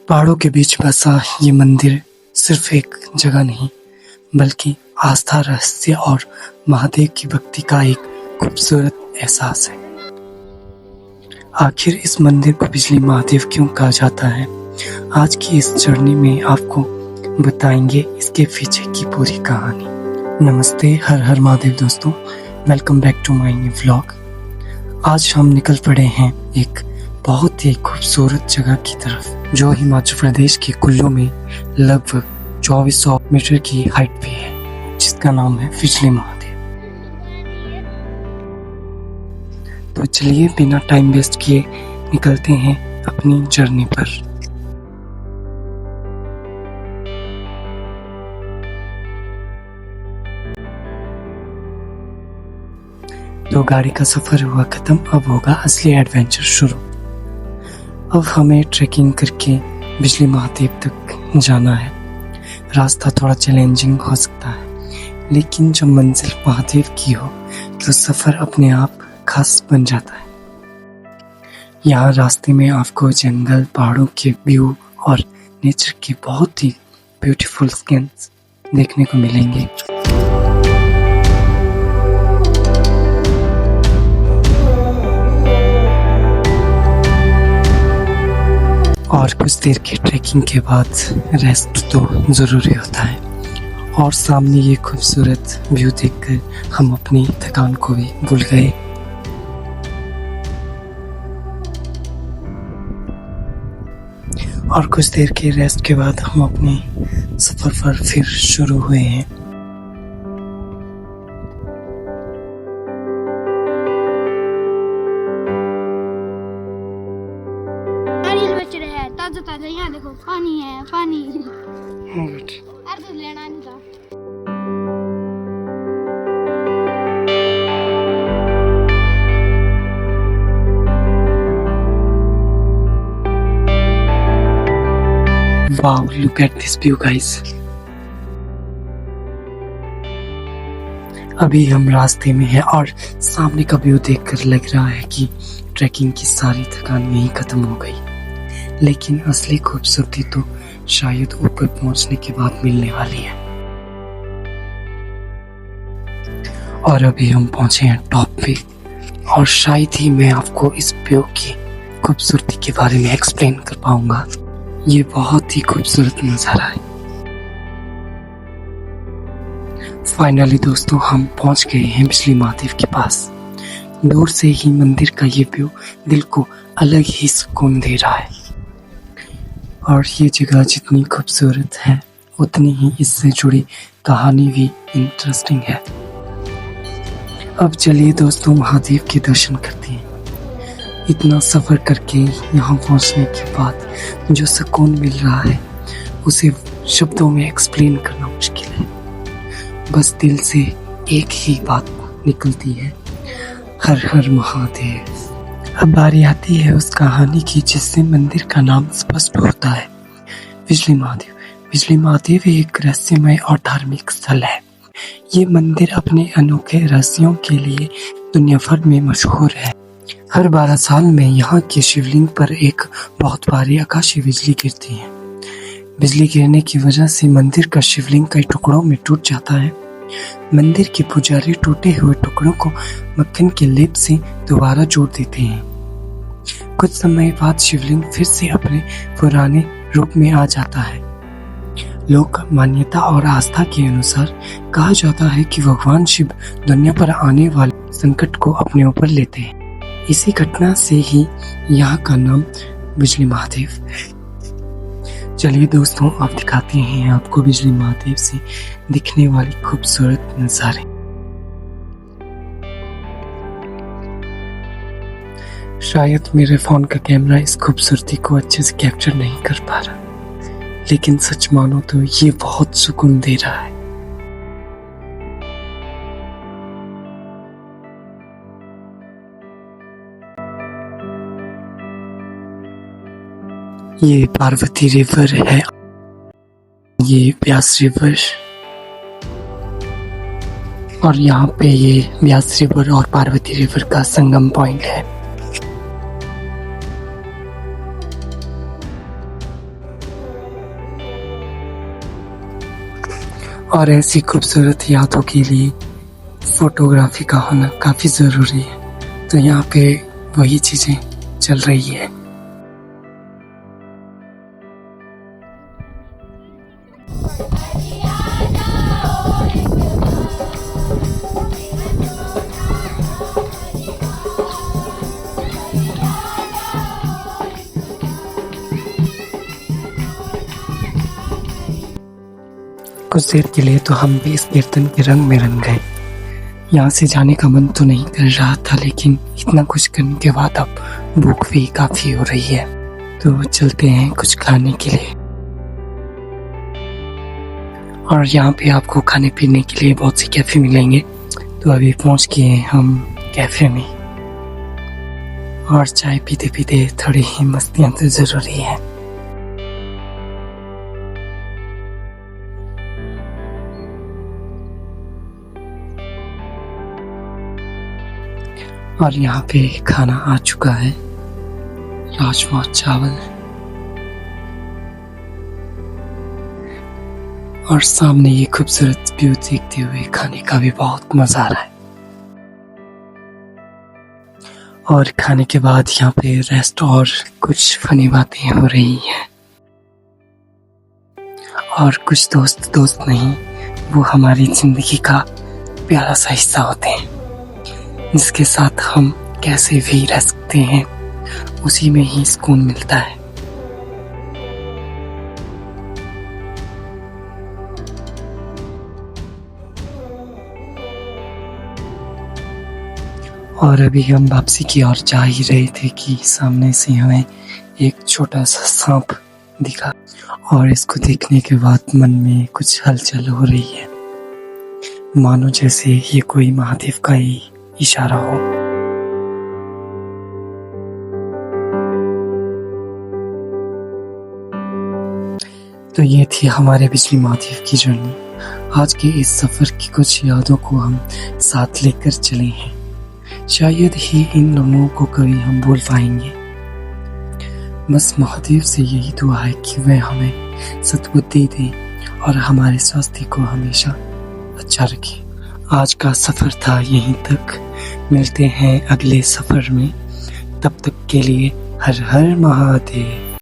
पहाड़ों के बीच बसा ये मंदिर सिर्फ एक जगह नहीं, बल्कि आस्था, रहस्य और महादेव की भक्ति का एक खूबसूरत एहसास है। आखिर इस मंदिर को बिजली महादेव क्यों कहा जाता है? आज की इस जर्नी में आपको बताएंगे इसके पीछे की पूरी कहानी। नमस्ते, हर हर महादेव दोस्तों, welcome back to my new vlog. आज हम निकल पड़े हैं एक बहुत ही खूबसूरत जगह की तरफ, जो हिमाचल प्रदेश के कुल्लू में लगभग 2400 मीटर की हाइट पे है, जिसका नाम है बिजली महादेव। तो चलिए बिना टाइम वेस्ट किए निकलते हैं अपनी जर्नी पर। तो गाड़ी का सफर हुआ खत्म, अब होगा असली एडवेंचर शुरू। अब हमें ट्रैकिंग करके बिजली महादेव तक जाना है। रास्ता थोड़ा चैलेंजिंग हो सकता है, लेकिन जब मंजिल महादेव की हो तो सफर अपने आप खास बन जाता है। यहाँ रास्ते में आपको जंगल, पहाड़ों के व्यू और नेचर के बहुत ही ब्यूटीफुल सीन्स देखने को मिलेंगे। और कुछ देर के ट्रैकिंग के बाद रेस्ट तो ज़रूरी होता है, और सामने ये खूबसूरत व्यू देखकर हम अपनी थकान को भी भूल गए। और कुछ देर के रेस्ट के बाद हम अपने सफ़र पर फिर शुरू हुए हैं। ताजा यहाँ देखो, पानी है, पानी। गुड। अर्ध लेना नहीं था। Wow, look at this view guys। अभी हम रास्ते में हैं और सामने का व्यू देखकर लग रहा है कि ट्रैकिंग की सारी थकान यहीं खत्म हो गई, लेकिन असली खूबसूरती तो शायद ऊपर पहुंचने के बाद मिलने वाली है। और अभी हम पहुंचे हैं टॉप पे, और शायद ही मैं आपको इस व्यू की खूबसूरती के बारे में एक्सप्लेन कर पाऊंगा। ये बहुत ही खूबसूरत नजारा है। फाइनली दोस्तों, हम पहुंच गए हैं बिजली महादेव के पास। दूर से ही मंदिर का ये व्यू दिल को अलग ही सुकून दे रहा है, और ये जगह जितनी खूबसूरत है उतनी ही इससे जुड़ी कहानी भी इंटरेस्टिंग है। अब चलिए दोस्तों, महादेव के दर्शन करते हैं। इतना सफ़र करके यहाँ पहुँचने के बाद जो सुकून मिल रहा है उसे शब्दों में एक्सप्लेन करना मुश्किल है। बस दिल से एक ही बात निकलती है, हर हर महादेव। अब बारी आती है उस कहानी की जिससे मंदिर का नाम स्पष्ट होता है, बिजली महादेव। बिजली महादेव एक रहस्यमय और धार्मिक स्थल है। ये मंदिर अपने अनोखे रहस्यों के लिए दुनिया भर में मशहूर है। हर 12 साल में यहाँ के शिवलिंग पर एक बहुत भारी आकाशीय बिजली गिरती है। बिजली गिरने की वजह से मंदिर का शिवलिंग कई टुकड़ों में टूट जाता है। मंदिर के पुजारी टूटे हुए टुकड़ों को मक्खन के लेप से दोबारा जोड़ देते हैं। कुछ समय बाद शिवलिंग फिर से अपने पुराने रूप में आ जाता है। लोक मान्यता और आस्था के अनुसार कहा जाता है कि भगवान शिव दुनिया पर आने वाले संकट को अपने ऊपर लेते हैं। इसी घटना से ही यहाँ का नाम बिजली महादेव। चलिए दोस्तों, आप दिखाते हैं आपको बिजली महादेव से दिखने वाली खूबसूरत नज़ारे। शायद मेरे फोन का कैमरा इस खूबसूरती को अच्छे से कैप्चर नहीं कर पा रहा, लेकिन सच मानो तो ये बहुत सुकून दे रहा है। ये पार्वती रिवर है, ये व्यास रिवर, और यहाँ पे ये व्यास रिवर और पार्वती रिवर का संगम पॉइंट है। और ऐसी खूबसूरत यादों के लिए फोटोग्राफी का होना काफ़ी ज़रूरी है। तो यहाँ पे वही चीज़ें चल रही है। कुछ देर के लिए तो हम भी इस कीर्तन के रंग में रंग गए। यहाँ से जाने का मन तो नहीं कर रहा था, लेकिन इतना कुछ करने के बाद अब भूख भी काफ़ी हो रही है, तो चलते हैं कुछ खाने के लिए। और यहाँ पे आपको खाने पीने के लिए बहुत से कैफ़े मिलेंगे। तो अभी पहुँच गए हैं हम कैफ़े में, और चाय पीते पीते थोड़ी ही मस्तियाँ तो ज़रूरी है। और यहाँ पे खाना आ चुका है, राजमा चावल, और सामने ये खूबसूरत व्यू देखते हुए खाने का भी बहुत मजा आ रहा है। और खाने के बाद यहाँ पे रेस्ट और कुछ फनी बातें हो रही हैं। और कुछ दोस्त नहीं, वो हमारी जिंदगी का प्यारा सा हिस्सा होते हैं, जिसके साथ हम कैसे भी रह सकते हैं, उसी में ही सुकून मिलता है। और अभी हम वापसी की ओर जा ही रहे थे कि सामने से हमें एक छोटा सा सांप दिखा, और इसको देखने के बाद मन में कुछ हलचल हो रही है, मानो जैसे ये कोई महादेव का ही इशारा हो। तो ये थी हमारे बिजली महादेव की जर्नी। आज के इस सफर की कुछ यादों को हम साथ लेकर चले हैं। शायद ही इन लम्हों को कभी हम भूल पाएंगे। बस महादेव से यही दुआ है कि वह हमें सद्बुद्धि दे और हमारे स्वास्थ्य को हमेशा अच्छा रखे। आज का सफर था यहीं तक, मिलते हैं अगले सफर में। तब तक के लिए हर हर महादेव।